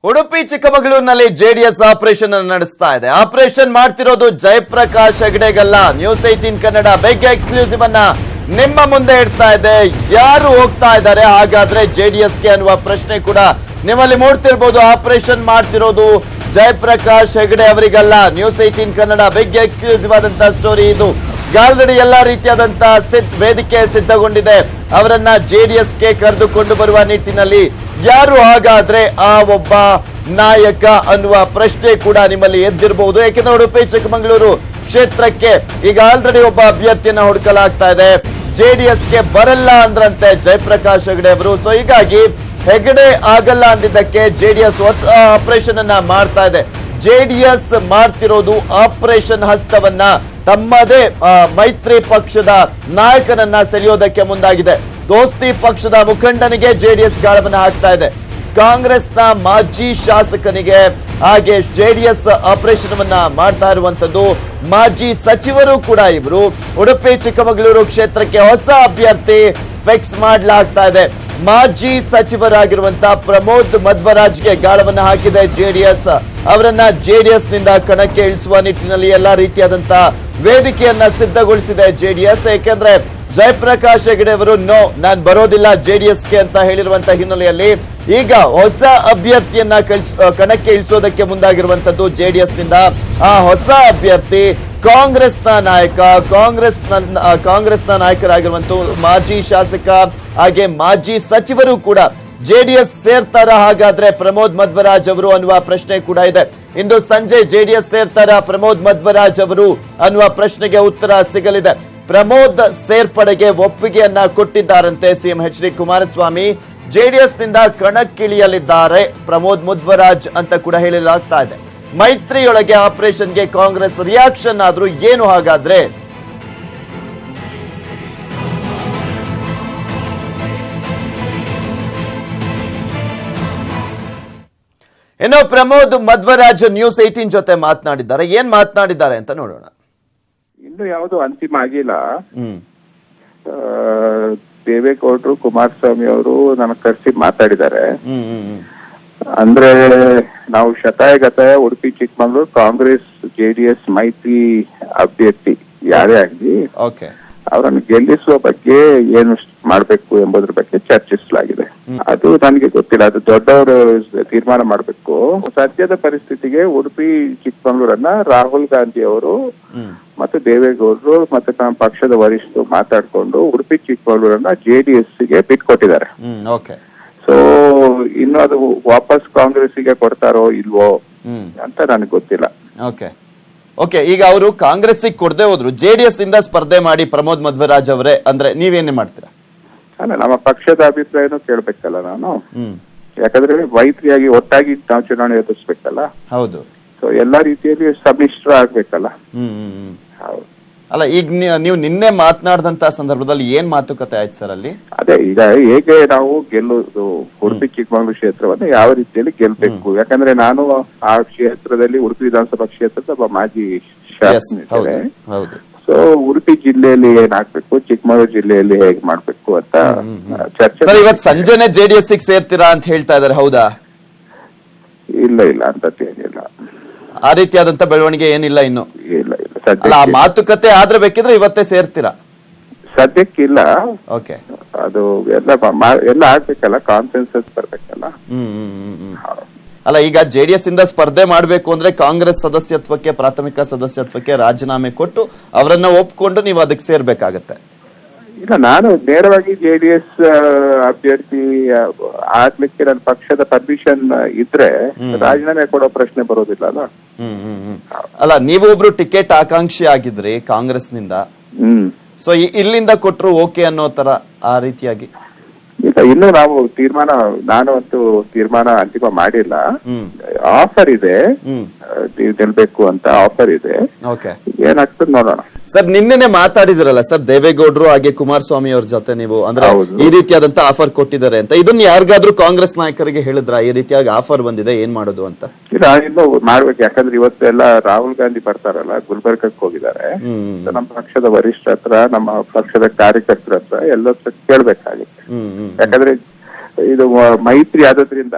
ಉಡುಪಿ ಚಿಕ್ಕಮಗಳೂರಿನಲ್ಲಿ JDS operation ಅನ್ನು ನಡೆಸ್ತಾ ಇದೆ. ಆಪರೇಷನ್ ಮಾಡ್ತಿರೋದು ಜಯಪ್ರಕಾಶ್ ಹೆಗಡೆಗಲ್ಲ. ನ್ಯೂಸ್ 18 ಕನ್ನಡ ಬಿಗ್ ಎಕ್ಸ್ಕ್ಲೂಸಿವ್ ಅನ್ನ ನಿಮ್ಮ ಮುಂದೆ ಇಡ್ತಾ ಇದೆ. ಯಾರು ಹೋಗ್ತಾ ಇದ್ದಾರೆ ಹಾಗಾದ್ರೆ ಜೆಡಿಎಸ್ಗೆ ಅನ್ನುವ ಪ್ರಶ್ನೆ ಕೂಡ ನಿಮ್ಮಲ್ಲಿ ಮೂಡ್ತಿರ್ಬೋದು. ಆಪರೇಷನ್ ಮಾಡ್ತಿರೋದು ಜಯಪ್ರಕಾಶ್ ಹೆಗಡೆ ಅವರಿಗಲ್ಲ. ನ್ಯೂಸ್ 18 ಕನ್ನಡ ಬಿಗ್ ಎಕ್ಸ್ಕ್ಲೂಸಿವ್ ಆದಂತಹ ಸ್ಟೋರಿ ಇದು. ಆಲ್ರೆಡಿ ಎಲ್ಲಾ ರೀತಿಯಾದಂತಹ ವೇದಿಕೆ ಸಿದ್ಧಗೊಂಡಿದೆ. ಅವರನ್ನ ಜೆಡಿಎಸ್ಗೆ ಕರೆದುಕೊಂಡು ಬರುವ ನಿಟ್ಟಿನಲ್ಲಿ ಯಾರು ಹಾಗಾದ್ರೆ ಆ ಒಬ್ಬ ನಾಯಕ ಅನ್ನುವ ಪ್ರಶ್ನೆ ಕೂಡ ನಿಮ್ಮಲ್ಲಿ ಎದ್ದಿರಬಹುದು. ಯಾಕೆಂದ್ರೆ ಉಡುಪಿ ಚಿಕ್ಕಮಗಳೂರು ಕ್ಷೇತ್ರಕ್ಕೆ ಈಗ ಆಲ್ರೆಡಿ ಒಬ್ಬ ಅಭ್ಯರ್ಥಿಯನ್ನ ಹುಡುಕಲಾಗ್ತಾ ಇದೆ. ಜೆಡಿಎಸ್ಗೆ ಬರಲ್ಲ ಅಂದ್ರಂತೆ ಜಯಪ್ರಕಾಶ್ ಹೆಗಡೆ ಅವರು. ಸೊ ಹೀಗಾಗಿ ಹೆಗಡೆ ಆಗಲ್ಲ ಅಂದಿದ್ದಕ್ಕೆ ಜೆಡಿಎಸ್ ಹೊಸ ಆಪರೇಷನ್ ಅನ್ನ ಮಾಡ್ತಾ ಇದೆ. ಜೆಡಿಎಸ್ ಮಾಡ್ತಿರೋದು ಆಪರೇಷನ್ ಹಸ್ತವನ್ನ ತಮ್ಮದೇ ಮೈತ್ರಿ ಪಕ್ಷದ ನಾಯಕನನ್ನ ಸೆಳೆಯೋದಕ್ಕೆ ಮುಂದಾಗಿದೆ. ದೋಸ್ತಿ ಪಕ್ಷದ ಮುಖಂಡನಿಗೆ ಜೆಡಿಎಸ್ ಗಾಳವನ್ನ ಹಾಕ್ತಾ ಇದೆ. ಕಾಂಗ್ರೆಸ್ನ ಮಾಜಿ ಶಾಸಕನಿಗೆ ಹಾಗೆ ಜೆಡಿಎಸ್ ಆಪರೇಷನ್ ವನ್ನ ಮಾಡ್ತಾ ಇರುವಂತದ್ದು. ಮಾಜಿ ಸಚಿವರು ಕೂಡ ಇವರು. ಉಡುಪಿ ಚಿಕ್ಕಮಗಳೂರು ಕ್ಷೇತ್ರಕ್ಕೆ ಹೊಸ ಅಭ್ಯರ್ಥಿ ಫಿಕ್ಸ್ ಮಾಡಲಾಗ್ತಾ ಇದೆ. ಮಾಜಿ ಸಚಿವರಾಗಿರುವಂತಹ ಪ್ರಮೋದ್ ಮಧ್ವರಾಜ್ಗೆ ಗಾಳವನ್ನ ಹಾಕಿದೆ ಜೆಡಿಎಸ್. ಅವರನ್ನ ಜೆಡಿಎಸ್ ನಿಂದ ಕಣಕ್ಕೆ ಇಳಿಸುವ ನಿಟ್ಟಿನಲ್ಲಿ ಎಲ್ಲಾ ರೀತಿಯಾದಂತಹ ವೇದಿಕೆಯನ್ನ ಸಿದ್ಧಗೊಳಿಸಿದೆ ಜೆಡಿಎಸ್. ಯಾಕೆಂದ್ರೆ ಜಯಪ್ರಕಾಶ್ ಹೆಗಡೆ ಅವರು ನಾನ್ ಬರೋದಿಲ್ಲ ಜೆಡಿಎಸ್ಗೆ ಅಂತ ಹೇಳಿರುವಂತಹ ಹಿನ್ನೆಲೆಯಲ್ಲಿ ಈಗ ಹೊಸ ಅಭ್ಯರ್ಥಿಯನ್ನ ಕಣಕ್ಕೆ ಇಳಿಸೋದಕ್ಕೆ ಮುಂದಾಗಿರುವಂತದ್ದು ಜೆಡಿಎಸ್ ನಿಂದ. ಆ ಹೊಸ ಅಭ್ಯರ್ಥಿ ಕಾಂಗ್ರೆಸ್ನ ನಾಯಕ, ಕಾಂಗ್ರೆಸ್ನ ನಾಯಕರಾಗಿರುವಂತಹ ಮಾಜಿ ಶಾಸಕ ಹಾಗೆ ಮಾಜಿ ಸಚಿವರು ಕೂಡ ಜೆಡಿಎಸ್ ಸೇರ್ತಾರ ಹಾಗಾದ್ರೆ ಪ್ರಮೋದ್ ಮಧ್ವರಾಜ್ ಅವರು ಅನ್ನುವ ಪ್ರಶ್ನೆ ಕೂಡ ಇದೆ. ಇಂದು ಸಂಜೆ ಜೆಡಿಎಸ್ ಸೇರ್ತಾರ ಪ್ರಮೋದ್ ಮಧ್ವರಾಜ್ ಅವರು ಅನ್ನುವ ಪ್ರಶ್ನೆಗೆ ಉತ್ತರ ಸಿಗಲಿದೆ. ಪ್ರಮೋದ್ ಸೇರ್ಪಡೆಗೆ ಒಪ್ಪಿಗೆಯನ್ನ ಕೊಟ್ಟಿದ್ದಾರಂತೆ CM H D Kumaraswamy. JDS ನಿಂದ ಕಣಕ್ಕಿಳಿಯಲಿದ್ದಾರೆ ಪ್ರಮೋದ್ ಮಧ್ವರಾಜ್ ಅಂತ ಕೂಡ ಹೇಳಲಾಗ್ತಾ ಇದೆ. ಮೈತ್ರಿಯೊಳಗೆ ಆಪರೇಷನ್ಗೆ ಕಾಂಗ್ರೆಸ್ ರಿಯಾಕ್ಷನ್ ಆದ್ರೂ ಏನು ಹಾಗಾದ್ರೆ? ಇನ್ನು ಪ್ರಮೋದ್ ಮಧ್ವರಾಜ್ ನ್ಯೂಸ್ 18 ಜೊತೆ ಮಾತನಾಡಿದ್ದಾರೆ. ಏನ್ ಮಾತನಾಡಿದ್ದಾರೆ ಅಂತ ನೋಡೋಣ. ಇನ್ನು ಯಾವುದು ಅಂತಿಮ ಆಗಿಲ್ಲ. ದೇವೇಗೌಡರು ಕುಮಾರಸ್ವಾಮಿ ಅವರು ನನಗೆ ಕರೆಸಿ ಮಾತಾಡಿದ್ದಾರೆ. ಅಂದ್ರೆ ನಾವು ಶತಾಯಗತಾಯ ಉಡುಪಿ ಚಿಕ್ಕಮಗಳೂರು ಕಾಂಗ್ರೆಸ್ ಜೆಡಿಎಸ್ ಮೈತ್ರಿ ಅಭ್ಯರ್ಥಿ ಯಾರೇ ಆಗಲಿ ಅವರನ್ನು ಗೆಲ್ಲಿಸುವ ಬಗ್ಗೆ ಏನು ಮಾಡ್ಬೇಕು ಎಂಬುದ್ರ ಬಗ್ಗೆ ಚರ್ಚಿಸಲಾಗಿದೆ. ಅದು ನನಗೆ ಗೊತ್ತಿಲ್ಲ, ಅದು ದೊಡ್ಡವರು ತೀರ್ಮಾನ ಮಾಡಬೇಕು. ಸದ್ಯದ ಪರಿಸ್ಥಿತಿಗೆ ಉಡುಪಿ ಚಿಕ್ಕಮಗಳೂರನ್ನ ರಾಹುಲ್ ಗಾಂಧಿ ಅವರು ಮತ್ತೆ ದೇವೇಗೌಡರು ಮತ್ತೆ ನಮ್ಮ ಪಕ್ಷದ ವರಿಷ್ಠರು ಮಾತಾಡ್ಕೊಂಡು ಉಡುಪಿ ಚಿಕ್ಕಮಗಳೂರನ್ನ ಜೆಡಿಎಸ್ಗೆ ಬಿಟ್ಕೊಟ್ಟಿದ್ದಾರೆ. ಸೊ ಇನ್ನು ಅದು ವಾಪಸ್ ಕಾಂಗ್ರೆಸ್ಗೆ ಕೊಡ್ತಾರೋ ಇಲ್ವೋ ಅಂತ ನನಗೆ ಗೊತ್ತಿಲ್ಲ. ಓಕೆ, ಈಗ ಅವರು ಕಾಂಗ್ರೆಸ್ ಕೊಡದೆ ಹೋದ್ರು, ಜೆಡಿಎಸ್ ಇಂದ ಸ್ಪರ್ಧೆ ಮಾಡಿ ಪ್ರಮೋದ್ ಮಧ್ವರಾಜ್ ಅವರೇ ಅಂದ್ರೆ ನೀವೇನೇ ಮಾಡ್ತೀರಾ? ಅಲ್ಲ, ನಮ್ಮ ಪಕ್ಷದ ಅಭಿಪ್ರಾಯನೂ ಕೇಳ್ಬೇಕಲ್ಲ ನಾನು. ಯಾಕಂದ್ರೆ ಮೈತ್ರಿಯಾಗಿ ಒಟ್ಟಾಗಿ ನಾವು ಚುನಾವಣೆ ಎದುರಿಸ್ಬೇಕಲ್ಲ. ಹೌದು. ಸೊ ಎಲ್ಲಾ ರೀತಿಯಲ್ಲಿ ಸಮ್ಮಿಶ್ರ ಆಗ್ಬೇಕಲ್ಲ. ಹೌದು. ಅಲ್ಲ, ಈಗ ನೀವು ನಿನ್ನೆ ಮಾತನಾಡಿದಂತ ಸಂದರ್ಭದಲ್ಲಿ ಏನ್ ಮಾತುಕತೆ ಆಯ್ತು ಸರ್ ಅಲ್ಲಿ? ಅದೇ ಈಗ ಹೇಗೆ ನಾವು ಗೆಲ್ಲುವುದು ಉಡುಪಿ ಚಿಕ್ಕಮಗಳೂರು ಕ್ಷೇತ್ರವನ್ನು ಯಾವ ರೀತಿಯಲ್ಲಿ ಗೆಲ್ಬೇಕು. ಯಾಕಂದ್ರೆ ನಾನು ಆ ಕ್ಷೇತ್ರದಲ್ಲಿ ಉಡುಪಿ ವಿಧಾನಸಭಾ ಕ್ಷೇತ್ರದ ಮಾಜಿ ಶಾಸಕ. ಸೊ ಉಡುಪಿ ಜಿಲ್ಲೆಯಲ್ಲಿ ಏನಾಗ್ಬೇಕು, ಚಿಕ್ಕಮಗಳೂರು ಜಿಲ್ಲೆಯಲ್ಲಿ ಹೇಗ್ ಮಾಡ್ಬೇಕು ಅಂತ ಚರ್ಚೆ. ಸರ್, ಇವತ್ತು ಸಂಜೆನೆ ಜೆಡಿಎಸ್ ಸೇರ್ತೀರಾ ಅಂತ ಹೇಳ್ತಾ ಇದಾರೆ, ಹೌದಾ? ಇಲ್ಲ ಅಂತೇನಿಲ್ಲ, ಆ ರೀತಿಯಾದಂತ ಬೆಳವಣಿಗೆ ಏನಿಲ್ಲ ಇನ್ನು. ಇಲ್ಲ ಅಲ್ಲ, ಆ ಮಾತುಕತೆ ಆದ್ರೆ ಬೇಕಿದ್ರೆ ಇವತ್ತೇ ಸೇರ್ತೀರಾ? ಸದ್ಯಕ್ಕಿಲ್ಲ. ಓಕೆ, ಅದು ಎಲ್ಲ ಆಗ್ಬೇಕಲ್ಲ, ಕಾನ್ಸೆನ್ಸಸ್ ಬರ್ಬೇಕಲ್ಲ. ಅಲ್ಲ, ಈಗ ಜೆಡಿಎಸ್ ಇಂದ ಸ್ಪರ್ಧೆ ಮಾಡ್ಬೇಕು ಅಂದ್ರೆ ಕಾಂಗ್ರೆಸ್ ಸದಸ್ಯತ್ವಕ್ಕೆ, ಪ್ರಾಥಮಿಕ ಸದಸ್ಯತ್ವಕ್ಕೆ ರಾಜೀನಾಮೆ ಕೊಟ್ಟು ಅವರನ್ನ ಒಪ್ಕೊಂಡು ನೀವು ಅದಕ್ಕೆ ಸೇರ್ಬೇಕಾಗತ್ತೆ. ಇಲ್ಲ, ನಾನು ನೇರವಾಗಿ ಜೆಡಿಎಸ್ ಅಭ್ಯರ್ಥಿ ಆಗ್ಲಿಕ್ಕೆ ನನ್ನ ಪಕ್ಷದ ಪರ್ಮಿಷನ್ ಇದ್ರೆ ರಾಜೀನಾಮೆ ಕೊಡೋ ಪ್ರಶ್ನೆ ಬರೋದಿಲ್ಲ ಅಲ್ಲ. ಅಲ್ಲ, ನೀವು ಒಬ್ರು ಟಿಕೆಟ್ ಆಕಾಂಕ್ಷಿ ಆಗಿದ್ರಿ ಕಾಂಗ್ರೆಸ್ ನಿಂದ. ಸೊ ಇಲ್ಲಿಂದ ಕೊಟ್ರು ಓಕೆ ಅನ್ನೋ ತರ ಆ ರೀತಿಯಾಗಿ? ಇಲ್ಲ, ಇನ್ನು ನಾವು ನಾನು ತೀರ್ಮಾನ ಅಂತಿಮ ಮಾಡಿಲ್ಲ. ಆಫರ್ ಇದೆ, ನೀವು ಗೆಲ್ಬೇಕು ಅಂತ ಆಫರ್ ಇದೆ. ಏನಾಗ್ತದೆ ನೋಡೋಣ. ಸರ್, ನಿನ್ನೆ ಮಾತಾಡಿದಿರಲ್ಲ ಸರ್ ದೇವೇಗೌಡರು ಹಾಗೆ ಕುಮಾರಸ್ವಾಮಿ ಅವ್ರ ಜೊತೆ ನೀವು, ಅಂದ್ರೆ ಈ ರೀತಿಯಾದಂತ ಆಫರ್ ಕೊಟ್ಟಿದ್ದಾರೆ ಅಂತ. ಇದನ್ನ ಯಾರಿಗಾದ್ರೂ ಕಾಂಗ್ರೆಸ್ ನಾಯಕರಿಗೆ ಹೇಳಿದ್ರ ಈ ರೀತಿಯಾಗಿ ಆಫರ್ ಬಂದಿದೆ, ಏನ್ ಮಾಡೋದು ಅಂತ? ಇಲ್ಲ, ಇನ್ನು ಮಾಡ್ಬೇಕು. ಯಾಕಂದ್ರೆ ಇವತ್ತೆಲ್ಲ ರಾಹುಲ್ ಗಾಂಧಿ ಬರ್ತಾರಲ್ಲ, ಗುಲ್ಬರ್ಗಕ್ಕೆ ಹೋಗಿದ್ದಾರೆ. ನಮ್ಮ ಪಕ್ಷದ ವರಿಷ್ಠ ಹತ್ರ, ನಮ್ಮ ಪಕ್ಷದ ಕಾರ್ಯಕರ್ತರ ಹತ್ರ ಎಲ್ಲ ಕೇಳ್ಬೇಕಾಗುತ್ತೆ. ಯಾಕಂದ್ರೆ ಇದು ಮೈತ್ರಿ ಆದ್ರಿಂದ